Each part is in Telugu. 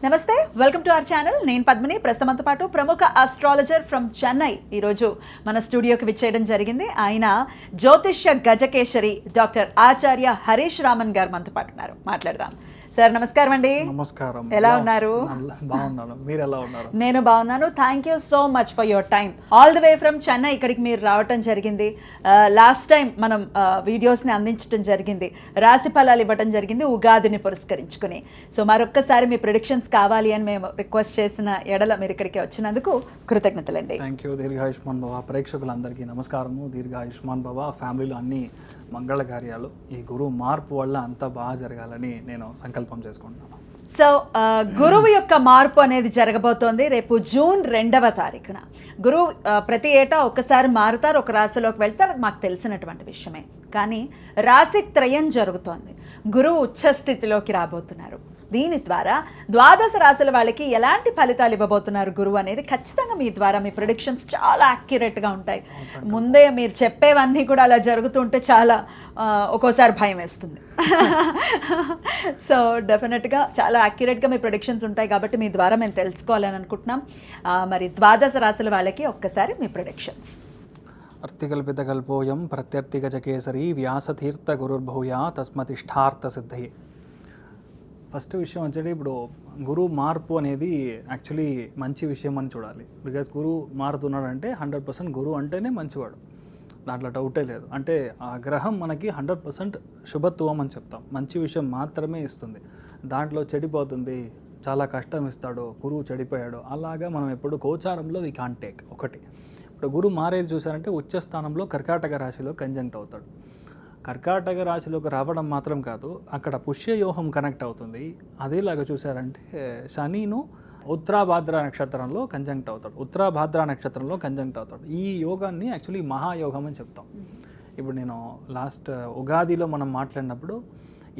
నమస్తే, వెల్కమ్ టు అవర్ ఛానల్. నేను పద్మిని. ప్రస్తుతంతో పాటు ప్రముఖ ఆస్ట్రాలజర్ ఫ్రమ్ చెన్నై ఈరోజు మన స్టూడియోకి విచ్చేయడం జరిగింది. ఆయన జ్యోతిష్య గజకేశరి డాక్టర్ ఆచార్య హరీష్ రామన్ గారు మనతో పాటు ఉన్నారు. మాట్లాడదాం. సార్ నమస్కారం అండి. నమస్కారం. ఎలా ఉన్నారు? బాగున్నాను. మీరు ఎలా ఉన్నారు? నేను బాగున్నాను. Thank you so much for your time. All the way from Chennai ఇక్కడికి మీరు రావటం జరిగింది. లాస్ట్ టైం మనం వీడియోస్ని అందించడం జరిగింది, రాశి ఫలాలు ఇవ్వడం జరిగింది ఉగాదిని పురస్కరించుకుని. సో మరొక్కసారి మీ ప్రిడిక్షన్స్ కావాలి అని మేము రిక్వెస్ట్ చేసిన ఎడల మీరు ఇక్కడికి వచ్చినందుకు కృతజ్ఞతలండి. Thank you. దీర్ఘాయుష్మాన్ భవ. ప్రేక్షకులందరికీ నమస్కారము. దీర్ఘాయుష్మాన్ భవ. ఫ్యామిలీలో అన్ని మంగళ కార్యాలు ఈ గురువు మార్పు వల్ల అంతా బాగా జరగాలని నేను సంకల్పం చేసుకుంటున్నాను. సో గురువు యొక్క మార్పు అనేది జరగబోతోంది రేపు జూన్ 2వ తారీఖున. గురువు ప్రతి ఏటా ఒక్కసారి మారుతారు, ఒక రాశిలోకి వెళ్తారు, అది మాకు తెలిసినటువంటి విషయమే. కానీ రాశి త్రయం జరుగుతోంది. గురువు ఉచ్చ స్థితిలోకి రాబోతున్నారు. దీని ద్వారా ద్వాదశ రాశుల వాళ్ళకి ఎలాంటి ఫలితాలు ఇవ్వబోతున్నారు గురువు అనేది ఖచ్చితంగా మీ ద్వారా మీ ప్రిడిక్షన్స్ చాలా యాక్యురేట్గా ఉంటాయి. ముందే మీరు చెప్పేవన్నీ కూడా అలా జరుగుతుంటే చాలా ఒక్కోసారి భయం వేస్తుంది. సో డెఫినెట్గా చాలా యాక్యురేట్గా మీ ప్రిడిక్షన్స్ ఉంటాయి కాబట్టి మీ ద్వారా మేము తెలుసుకోవాలని అనుకుంటున్నాం. మరి ద్వాదశ రాశుల వాళ్ళకి ఒక్కసారి మీ ప్రిడిక్షన్స్. అర్థికల్పితకల్పోయం ప్రత్యర్థిగజకేసరి వ్యాసతీర్థ గురుర్భూయా తస్మతిష్టార్థ సిద్ధి. ఫస్ట్ విషయం వచ్చేది, ఇప్పుడు గురువు మార్పు అనేది యాక్చువల్లీ మంచి విషయం అని చూడాలి. బికాజ్ గురువు మారుతున్నాడంటే 100% గురువు అంటేనే మంచివాడు, దాంట్లో డౌటే లేదు. అంటే ఆ గ్రహం మనకి 100% శుభత్వం అని చెప్తాం. మంచి విషయం మాత్రమే ఇస్తుంది. దాంట్లో చెడిపోతుంది, చాలా కష్టం ఇస్తాడు, గురువు చెడిపోయాడు, అలాగా మనం ఎప్పుడు గోచారంలో వి కాంట్ టేక్. ఒకటి, ఇప్పుడు గురువు మారేది చూసారంటే ఉచ్చస్థానంలో కర్కాటక రాశిలో కంజంక్ట్ అవుతాడు. కర్కాటక రాశిలోకి రావడం మాత్రం కాదు, అక్కడ పుష్యయోహం కనెక్ట్ అవుతుంది. అదేలాగా చూసారంటే శనిను ఉత్తరాభాద్ర నక్షత్రంలో కంజంక్ట్ అవుతాడు, ఉత్తరాభాద్ర నక్షత్రంలో కంజంక్ట్ అవుతాడు. ఈ యోగాన్ని యాక్చువల్లీ మహాయోగం అని చెప్తాం. ఇప్పుడు నేను లాస్ట్ ఉగాదిలో మనం మాట్లాడినప్పుడు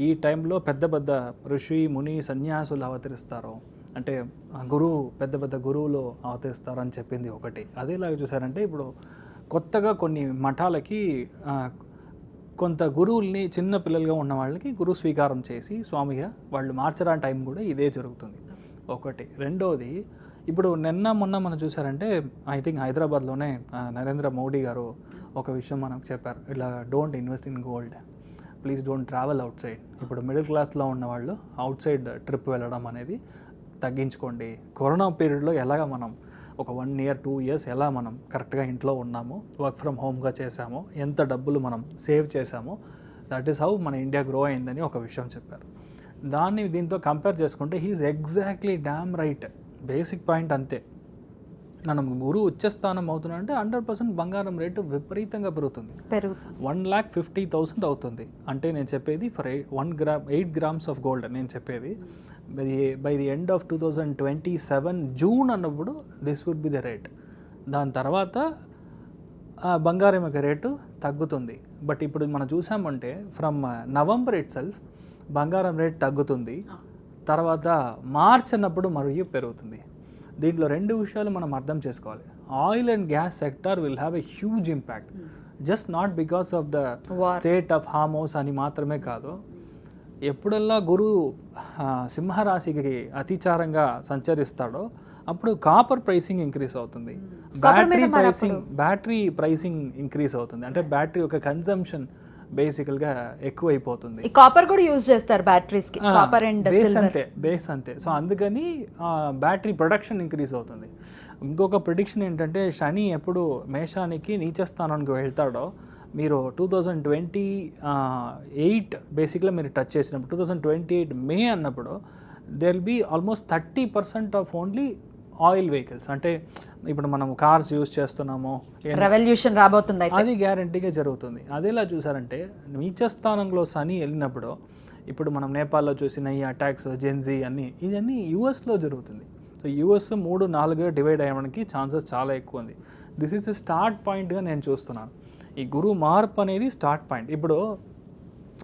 ఈ టైంలో పెద్ద పెద్ద ఋషి ముని సన్యాసులు అవతరిస్తారు, అంటే గురువు పెద్ద పెద్ద గురువులు అవతరిస్తారు అని చెప్పింది ఒకటి. అదేలాగా చూసారంటే ఇప్పుడు కొత్తగా కొన్ని మఠాలకి కొంత గురువుల్ని చిన్న పిల్లలుగా ఉన్న వాళ్ళకి గురువు స్వీకారం చేసి స్వామిగా వాళ్ళు మార్చడానికి టైం కూడా ఇదే జరుగుతుంది. ఒకటి. రెండోది, ఇప్పుడు నిన్న మొన్న మనం చూసారంటే ఐ థింక్ హైదరాబాద్లోనే నరేంద్ర మోడీ గారు ఒక విషయం మనకు చెప్పారు, ఇలా don't invest in gold, please don't travel out side. ఇప్పుడు మిడిల్ క్లాస్లో ఉన్న వాళ్ళు అవుట్ సైడ్ ట్రిప్ వెళ్ళడం అనేది తగ్గించుకోండి. కరోనా పీరియడ్లో ఎలాగ మనం ఒక 1 year 2 years ఎలా మనం కరెక్ట్గా ఇంట్లో ఉన్నామో, వర్క్ ఫ్రమ్ హోమ్గా చేసామో, ఎంత డబ్బులు మనం సేవ్ చేసామో, దట్ ఈస్ హౌ మన ఇండియా గ్రో అయిందని ఒక విషయం చెప్పారు. దాన్ని దీంతో కంపేర్ చేసుకుంటే he is exactly damn right. Basic point అంతే. మనం గురువు ఉచ్చస్థానం అవుతున్నాడంటే 100% బంగారం రేటు విపరీతంగా పెరుగుతుంది. 1,50,000 అవుతుంది. అంటే నేను చెప్పేది ఫర్ 8 grams ఆఫ్ గోల్డ్ నేను చెప్పేది. By the end of 2027 June అన్నప్పుడు this would be the rate. దాని తర్వాత బంగారం యొక్క రేటు తగ్గుతుంది. బట్ ఇప్పుడు మనం చూసామంటే ఫ్రమ్ నవంబర్ ఇట్ సెల్ఫ్ బంగారం రేట్ తగ్గుతుంది, తర్వాత మార్చ్ అన్నప్పుడు మరియు పెరుగుతుంది. దీంట్లో 2 విషయాలు మనం అర్థం చేసుకోవాలి. Oil and gas sector will have a huge impact, just not because of the state of Hormuz అని మాత్రమే కాదు. ఎప్పుడల్లా గురువు సింహరాశికి అతిచారంగా సంచరిస్తాడో అప్పుడు కాపర్ ప్రైసింగ్ ఇంక్రీజ్ అవుతుంది, బ్యాటరీ ప్రైసింగ్ ఇంక్రీజ్ అవుతుంది. అంటే బ్యాటరీ యొక్క కన్జంప్షన్ బేసికల్గా ఎక్కువైపోతుంది. కాపర్ కూడా యూజ్ చేస్తారు బ్యాటరీస్ కి, కాపర్ అండ్ బేస్ అంతే. సో అందుకని బ్యాటరీ ప్రొడక్షన్ ఇంక్రీజ్ అవుతుంది. ఇంకొక ప్రిడిక్షన్ ఏంటంటే, శని ఎప్పుడు మేషానికి నీచ స్థానానికి వెళ్తాడో, మీరు 2028 బేసిక్గా మీరు టచ్ చేసినప్పుడు 2028 మే అన్నప్పుడు there will be almost 30% of only oil vehicles. అంటే ఇప్పుడు మనం కార్స్ యూజ్ చేస్తున్నాము, రెవల్యూషన్ రాబోతుంది, అది గ్యారంటీగా జరుగుతుంది. అదేలా చూసారంటే నీచస్థానంలో శని వెళ్ళినప్పుడు, ఇప్పుడు మనం నేపాల్లో చూసిన ఈ అటాక్స్ జెన్జీ అన్నీ ఇవన్నీ యూఎస్లో జరుగుతుంది. సో యూఎస్ 3-4గా డివైడ్ అయ్యడానికి ఛాన్సెస్ చాలా ఎక్కువ ఉంది. దిస్ ఈస్ ఎ స్టార్ట్ పాయింట్గా నేను చూస్తున్నాను. ఈ గురువు మార్పు అనేది స్టార్ట్ పాయింట్. ఇప్పుడు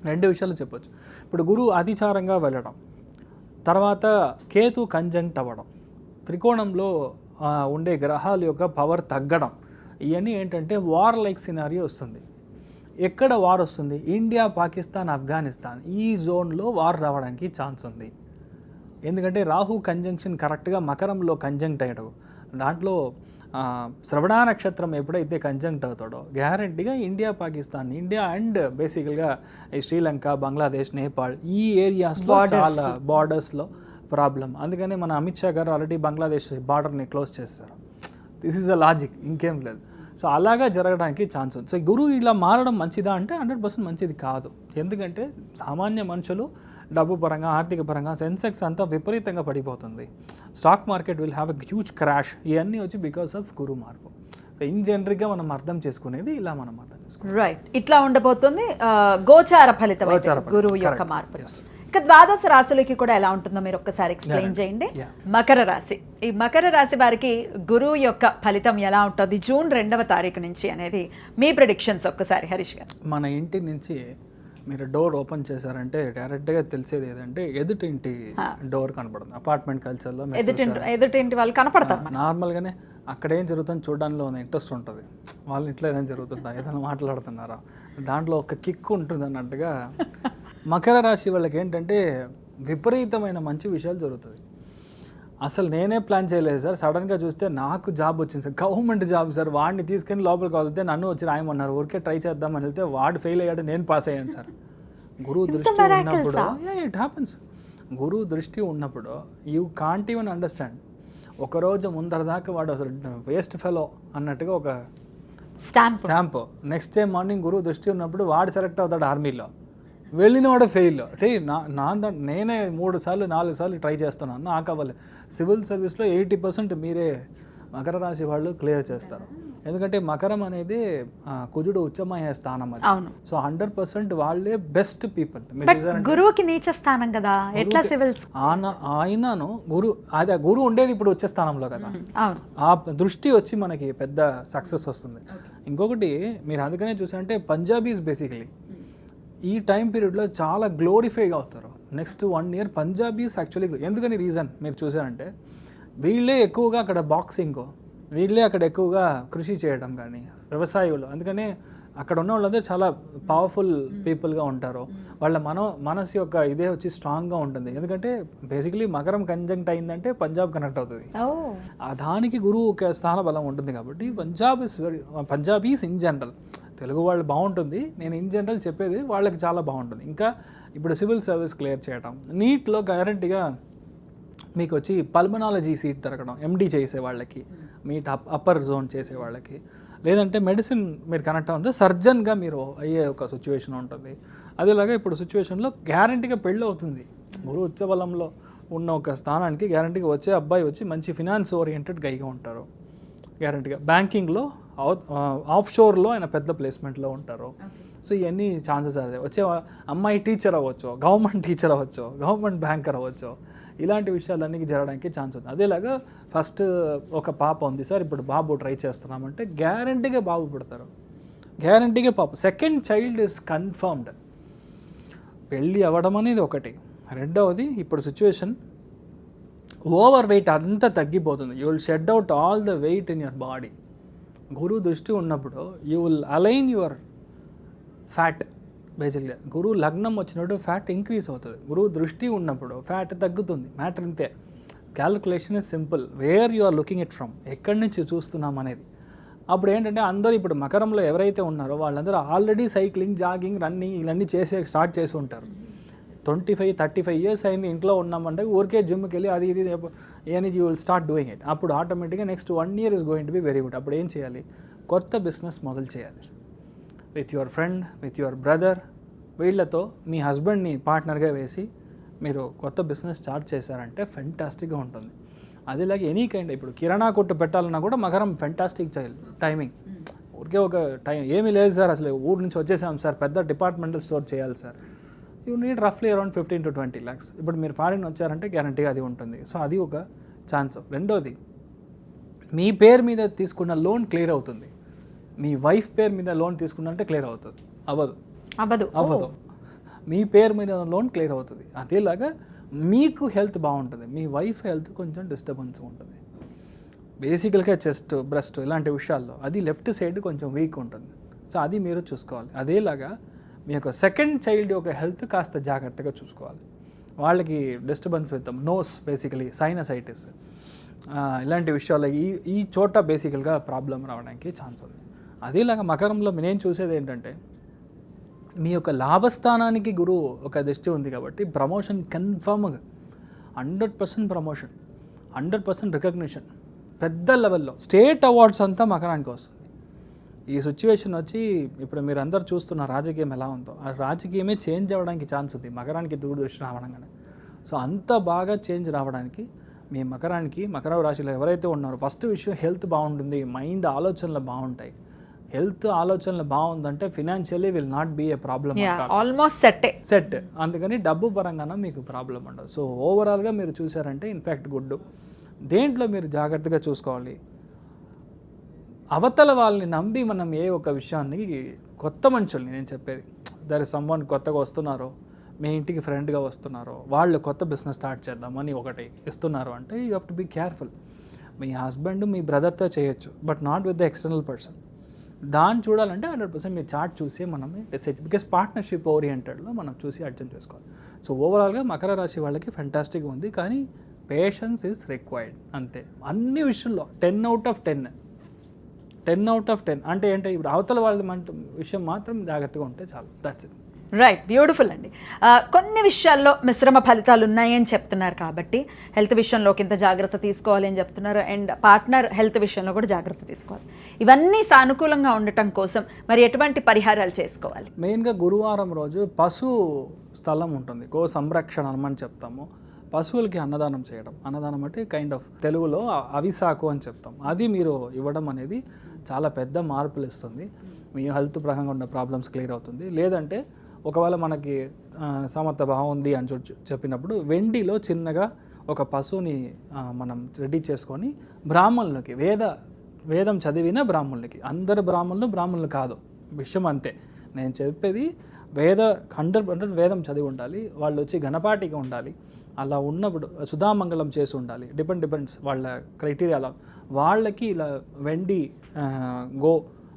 2 విషయాలు చెప్పొచ్చు. ఇప్పుడు గురువు అతిచారంగా వెళ్ళడం, తర్వాత కేతు కంజంక్ట్ అవ్వడం, త్రికోణంలో ఉండే గ్రహాల యొక్క పవర్ తగ్గడం, ఇవన్నీ ఏంటంటే వార్ లైక్ సినారియో వస్తుంది. ఎక్కడ వార్ వస్తుంది? ఇండియా, పాకిస్తాన్, ఆఫ్ఘనిస్తాన్ ఈ జోన్లో వార్ రావడానికి ఛాన్స్ ఉంది. ఎందుకంటే రాహు కంజంక్షన్ కరెక్ట్గా మకరంలో కంజంక్ట్ అయ్యడం, దాంట్లో శ్రవణ నక్షత్రం ఎప్పుడైతే కంజంక్ట్ అవుతాడో గ్యారంటీగా ఇండియా పాకిస్తాన్, ఇండియా అండ్ బేసికల్గా ఈ శ్రీలంక, బంగ్లాదేశ్, నేపాల్ ఈ ఏరియాస్లో చాలా బార్డర్స్లో ప్రాబ్లం. అందుకని మన అమిత్ షా గారు ఆల్రెడీ బంగ్లాదేశ్ బార్డర్ని క్లోజ్ చేస్తారు. దిస్ ఈజ్ అ లాజిక్, ఇంకేం లేదు. సో అలాగా జరగడానికి ఛాన్స్ ఉంది. సో గురువు ఇలా మారడం మంచిదా అంటే 100% మంచిది కాదు. ఎందుకంటే సామాన్య మనుషులు డబ్బు పరంగా, ఆర్థిక పరంగా సెన్సెక్స్ అంతా విపరీతంగా పడిపోతుంది. Stock market will have a huge crash. ఇవన్నీ వచ్చి బికాస్ ఆఫ్ గురు మార్పు. సో ఇన్ జనరల్గా మనం అర్థం చేసుకునేది ఇలా మనం అర్థం చేసుకున్నాం. రైట్, ఇట్లా ఉండబోతుంది గోచార ఫలితం గురువు యొక్క మార్పు. ఇక ద్వాదశ రాశులకి కూడా ఎలా ఉంటుందో మీరు ఒక్కసారి ఎక్స్ప్లెయిన్ చేయండి. మకర రాశి, ఈ మకర రాశి వారికి గురువు యొక్క ఫలితం ఎలా ఉంటుంది జూన్ 2వ తారీఖు నుంచి అనేది మీ ప్రిడిక్షన్స్ ఒక్కసారి హరీష్ గారు. మన ఇంటి నుంచి మీరు డోర్ ఓపెన్ చేశారంటే డైరెక్ట్గా తెలిసేది ఏదంటే ఎదుటింటి డోర్ కనపడుతుంది. అపార్ట్మెంట్ కల్చర్లో ఎదుటింటి వాళ్ళు కనపడతారు. నార్మల్గానే అక్కడ ఏం జరుగుతుందో చూడడంలో ఇంట్రెస్ట్ ఉంటుంది. వాళ్ళ ఇంట్లో ఏదైనా జరుగుతుందా, ఏదైనా మాట్లాడుతున్నారా, దాంట్లో ఒక కిక్ ఉంటుంది అన్నట్టుగా మకర రాశి వాళ్ళకి ఏంటంటే విపరీతమైన మంచి విషయాలు జరుగుతుంది. అసలు నేనే ప్లాన్ చేయలేదు సార్, సడన్గా చూస్తే నాకు జాబ్ వచ్చింది సార్, గవర్నమెంట్ జాబ్ సార్, వాడిని తీసుకొని లోపలికి వెళ్తే నన్ను వచ్చి రాయమన్నారు, ఊరికే ట్రై చేద్దామని వెళ్తే వాడు ఫెయిల్ అయ్యాడు, నేను పాస్ అయ్యాను సార్. గురువు దృష్టి ఉన్నప్పుడు ఇట్ హ్యాపన్స్. గురువు దృష్టి ఉన్నప్పుడు యూ కాంట్ ఈవెన్ అండర్స్టాండ్. ఒకరోజు ముందర దాకా వాడు అసలు వేస్ట్ ఫెలో అన్నట్టుగా ఒక స్టాంప్. నెక్స్ట్ డే మార్నింగ్ గురువు దృష్టి ఉన్నప్పుడు వాడు సెలెక్ట్ అవుతాడు ఆర్మీలో, వెళ్ళిన వాడు ఫెయిల్. అంటే నేనే 3 సార్లు 4 సార్లు ట్రై చేస్తున్నాను, నాకు అవ్వలేదు. సివిల్ సర్వీస్లో 80% మీరే మకర రాశి వాళ్ళు క్లియర్ చేస్తారు. ఎందుకంటే మకరం అనేది కుజుడు ఉచ్చమయ్యే స్థానం అది. సో 100% వాళ్ళే బెస్ట్ పీపుల్. గురువుకి నీచ స్థానం కదా, ఎట్లా సివిల్ ఆయనను గురువు ఉండేది ఇప్పుడు వచ్చే స్థానంలో కదా, ఆ దృష్టి వచ్చి మనకి పెద్ద సక్సెస్ వస్తుంది. ఇంకొకటి మీరు అందుకనే చూసారంటే పంజాబీస్ బేసికలీ ఈ టైం పీరియడ్లో చాలా గ్లోరిఫైగా అవుతారు. నెక్స్ట్ 1 year పంజాబీస్ యాక్చువల్లీ, ఎందుకని రీజన్ మీరు చూసారంటే వీళ్ళే ఎక్కువగా అక్కడ బాక్సింగ్, వీళ్ళే అక్కడ ఎక్కువగా కృషి చేయడం కానీ వ్యవసాయంలో, అందుకని అక్కడ ఉన్న వాళ్ళందరూ చాలా పవర్ఫుల్ పీపుల్గా ఉంటారు. వాళ్ళ మనసు యొక్క ఇదే వచ్చి స్ట్రాంగ్గా ఉంటుంది. ఎందుకంటే బేసికలీ మకరం కంజంక్ట్ అయిందంటే పంజాబ్ కనెక్ట్ అవుతుంది, దానికి గురువు ఒక స్థాన బలం ఉంటుంది. కాబట్టి పంజాబీస్ ఇన్ జనరల్, తెలుగు వాళ్ళు బాగుంటుంది, నేను ఇన్ జనరల్ చెప్పేది వాళ్ళకి చాలా బాగుంటుంది. ఇంకా ఇప్పుడు సివిల్ సర్వీస్ క్లియర్ చేయడం, నీట్లో గ్యారంటీగా మీకు వచ్చి పల్మనాలజీ సీట్ దొరకడం, ఎండి చేసే వాళ్ళకి, మీట్ అప్పర్ జోన్ చేసే వాళ్ళకి, లేదంటే మెడిసిన్ మీరు కనెక్ట్ అవుతుంది, సర్జన్గా మీరు అయ్యే ఒక సిచ్యువేషన్ ఉంటుంది. అదేలాగా ఇప్పుడు సిచ్యువేషన్లో గ్యారంటీగా పెళ్ళి అవుతుంది. గురువు ఉచ్చబలంలో ఉన్న ఒక స్థానానికి గ్యారంటీగా వచ్చే అబ్బాయి వచ్చి మంచి ఫినాన్స్ ఓరియంటెడ్ గైగా ఉంటారు. గ్యారంటీగా బ్యాంకింగ్లో ఆఫ్ షోర్లో ఆయన పెద్ద ప్లేస్మెంట్లో ఉంటారు. సో ఇవన్నీ ఛాన్సెస్ అదే. వచ్చే అమ్మాయి టీచర్ అవ్వచ్చు, గవర్నమెంట్ టీచర్ అవ్వచ్చు, గవర్నమెంట్ బ్యాంకర్ అవ్వచ్చు, ఇలాంటి విషయాలన్నీ జరగడానికి ఛాన్స్ ఉంది. అదేలాగా ఫస్ట్ ఒక పాప ఉంది సార్, ఇప్పుడు బాబు ట్రై చేస్తున్నామంటే గ్యారంటీగా బాబు పుడతారు, గ్యారంటీగా పాప. Second child is confirmed. పెళ్ళి అవ్వడం అనేది ఒకటి. రెండవది ఇప్పుడు సిచ్యువేషన్ ఓవర్ వెయిట్ అదంతా తగ్గిపోతుంది. You will shed out all the weight in your body. గురువు దృష్టి ఉన్నప్పుడు you will align your fat. బేసిక్గా గురువు లగ్నం వచ్చినప్పుడు ఫ్యాట్ ఇంక్రీజ్ అవుతుంది, గురువు దృష్టి ఉన్నప్పుడు ఫ్యాట్ తగ్గుతుంది. మ్యాటర్ ఇంతే. Calculation is simple. Where you are looking it from, ఎక్కడి నుంచి చూస్తున్నాం అనేది. అప్పుడు ఏంటంటే అందరూ ఇప్పుడు మకరంలో ఎవరైతే ఉన్నారో వాళ్ళందరూ ఆల్రెడీ సైక్లింగ్, జాగింగ్, రన్నింగ్ ఇవన్నీ స్టార్ట్ చేసి ఉంటారు. 25-35 years అయింది ఇంట్లో ఉన్నామంటే ఊరికే జిమ్కి వెళ్ళి అది ఇది ఏనిజీ you will start doing it. అప్పుడు ఆటోమేటిక్గా next 1 year is going to be very good. అప్పుడు ఏం చేయాలి, కొత్త బిజినెస్ మొదలు చేయాలి. With your friend, with your brother, వీళ్ళతో మీ హస్బెండ్ని పార్ట్నర్గా వేసి మీరు కొత్త బిజినెస్ స్టార్ట్ చేశారంటే ఫెంటాస్టిక్గా ఉంటుంది. అదేలాగే ఎనీ కైండ్, ఇప్పుడు కిరాణా కొట్టు పెట్టాలన్నా కూడా మకరం ఫెంటాస్టిక్ టైమింగ్. ఊరికే ఒక టైం ఏమీ లేదు సార్, అసలు ఊరు నుంచి వచ్చేసాం సార్, పెద్ద డిపార్ట్మెంటల్ స్టోర్ చేయాలి సార్, యూ నీడ్ రఫ్లీ అరౌండ్ 15 to 20 lakhs. ఇప్పుడు మీరు ఫారిన్ వచ్చారంటే గ్యారంటీగా అది ఉంటుంది. సో అది ఒక ఛాన్స్. రెండోది, మీ పేరు మీద తీసుకున్న లోన్ క్లియర్ అవుతుంది. మీ వైఫ్ పేరు మీద లోన్ తీసుకున్నంటే క్లియర్ అవుతుంది. అవ్వదు. మీ పేరు మీద లోన్ క్లియర్ అవుతుంది. అదేలాగా మీకు హెల్త్ బాగుంటుంది, మీ వైఫ్ హెల్త్ కొంచెం డిస్టర్బెన్స్ ఉంటుంది. బేసికల్గా చెస్ట్, బ్రెస్ట్ ఇలాంటి విషయాల్లో అది లెఫ్ట్ సైడ్ కొంచెం వీక్ ఉంటుంది. సో అది మీరు చూసుకోవాలి. అదేలాగా మీ యొక్క సెకండ్ చైల్డ్ యొక్క హెల్త్ కాస్త జాగ్రత్తగా చూసుకోవాలి. వాళ్ళకి disturbance with nose basically sinusitis ఇలాంటి విషయాలు ఈ చోట బేసికల్గా ప్రాబ్లం రావడానికి ఛాన్స్ ఉంది. అదేలాగా మకరంలో నేను చూసేది ఏంటంటే మీ యొక్క లాభస్థానానికి గురువు ఒక దృష్టి ఉంది కాబట్టి ప్రమోషన్ కన్ఫర్మ్గా 100% ప్రమోషన్, 100% రికగ్నిషన్, పెద్ద లెవెల్లో స్టేట్ అవార్డ్స్ అంతా మకరానికి వస్తుంది. ఈ సిచ్యువేషన్ వచ్చి ఇప్పుడు మీరు అందరు చూస్తున్న రాజకీయం ఎలా ఉందో ఆ రాజకీయమే చేంజ్ అవ్వడానికి ఛాన్స్ ఉంది మకరానికి దూరదృష్టి రావడంగానే. సో అంత బాగా చేంజ్ రావడానికి మీ మకరానికి, మకర రాశిలో ఎవరైతే ఉన్నారో ఫస్ట్ విషయం హెల్త్ బాగుంటుంది, మైండ్ ఆలోచనలు బాగుంటాయి. హెల్త్ ఆలోచనలు బాగుందంటే financially will not be a problem, almost set. అందుకని డబ్బు పరంగానే మీకు ప్రాబ్లం ఉండదు. సో ఓవరాల్గా మీరు చూసారంటే ఇన్ఫ్యాక్ట్ గుడ్. దేంట్లో మీరు జాగ్రత్తగా చూసుకోవాలి, అవతల వాళ్ళని నమ్మి మనం ఏ ఒక విషయాన్ని, కొత్త మనుషుల్ని నేను చెప్పేది, దర్ ఇస్ సమ్వన్ కొత్తగా వస్తున్నారో, మీ ఇంటికి ఫ్రెండ్గా వస్తున్నారో, వాళ్ళు కొత్త బిజినెస్ స్టార్ట్ చేద్దామని ఒకటి ఇస్తున్నారు అంటే you have to be careful. మీ హస్బెండ్ మీ బ్రదర్తో చేయొచ్చు, but not with the external person. దాన్ని చూడాలంటే 100% మీరు చార్ట్ చూసి మనం డిసైడ్, బికాస్ పార్ట్నర్షిప్ ఓరియంటెడ్లో మనం చూసి అర్థం చేసుకోవాలి. సో ఓవరాల్గా మకర రాశి వాళ్ళకి ఫెంటాస్టిక్ ఉంది, కానీ పేషెన్స్ ఈజ్ రిక్వైర్డ్ అంతే. అన్ని విషయంలో 10 out of 10 అంటే ఏంటంటే ఇప్పుడు అవతల వాళ్ళ విషయం మాత్రం జాగ్రత్తగా ఉంటే చాలు, దట్స్ ఇట్. రైట్, బ్యూటిఫుల్ అండి. కొన్ని విషయాల్లో మిశ్రమ ఫలితాలు ఉన్నాయని చెప్తున్నారు కాబట్టి హెల్త్ విషయంలో కింద జాగ్రత్త తీసుకోవాలి అని చెప్తున్నారు, అండ్ పార్ట్నర్ హెల్త్ విషయంలో కూడా జాగ్రత్త తీసుకోవాలి. ఇవన్నీ సానుకూలంగా ఉండటం కోసం మరి ఎటువంటి పరిహారాలు చేసుకోవాలి? మెయిన్గా గురువారం రోజు పశు స్థలం ఉంటుంది, గో సంరక్షణ అని చెప్తాము. పశువులకి అన్నదానం చేయడం, అన్నదానం అంటే కైండ్ ఆఫ్ తెలుగులో అవిసాకు అని చెప్తాం, అది మీరు ఇవ్వడం అనేది చాలా పెద్ద మార్పులు ఇస్తుంది. మీ హెల్త్ పరంగా ఉన్న ప్రాబ్లమ్స్ క్లియర్ అవుతుంది. లేదంటే ఒకవేళ మనకి సమర్థ భావం ఉంది అని చెప్పినప్పుడు వెండిలో చిన్నగా ఒక పశువుని మనం రెడీ చేసుకొని బ్రాహ్మణులకి, వేదం చదివిన బ్రాహ్మణులకి, అందరు బ్రాహ్మణులు కాదు, విషయం అంతే. నేను చెప్పేది 100% వేదం చదివి ఉండాలి, వాళ్ళు వచ్చి ఘనపాటిగా ఉండాలి, అలా ఉన్నప్పుడు సుధామంగళం చేసి ఉండాలి. డిపెండ్స్ వాళ్ళ క్రైటీరియాలో వాళ్ళకి ఇలా వెండి గో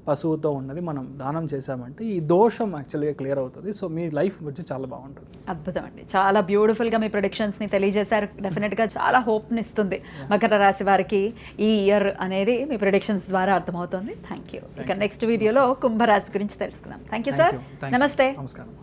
పశువుతో ఉన్నది మనం దానం చేశామంటే ఈ దోషం యాక్చువల్గా క్లియర్ అవుతుంది. సో మీ లైఫ్ వచ్చి చాలా బాగుంటుంది. అద్భుతం అండి, చాలా బ్యూటిఫుల్గా మీ ప్రొడిక్షన్స్ని తెలియజేశారు. డెఫినెట్గా చాలా హోప్ని ఇస్తుంది మకర రాశి వారికి ఈ ఇయర్ అనేది మీ ప్రొడిక్షన్స్ ద్వారా అర్థమవుతుంది. Thank you. ఇక నెక్స్ట్ వీడియోలో కుంభరాశి గురించి తెలుసుకుందాం. Thank you sir. నమస్తే. నమస్కారం.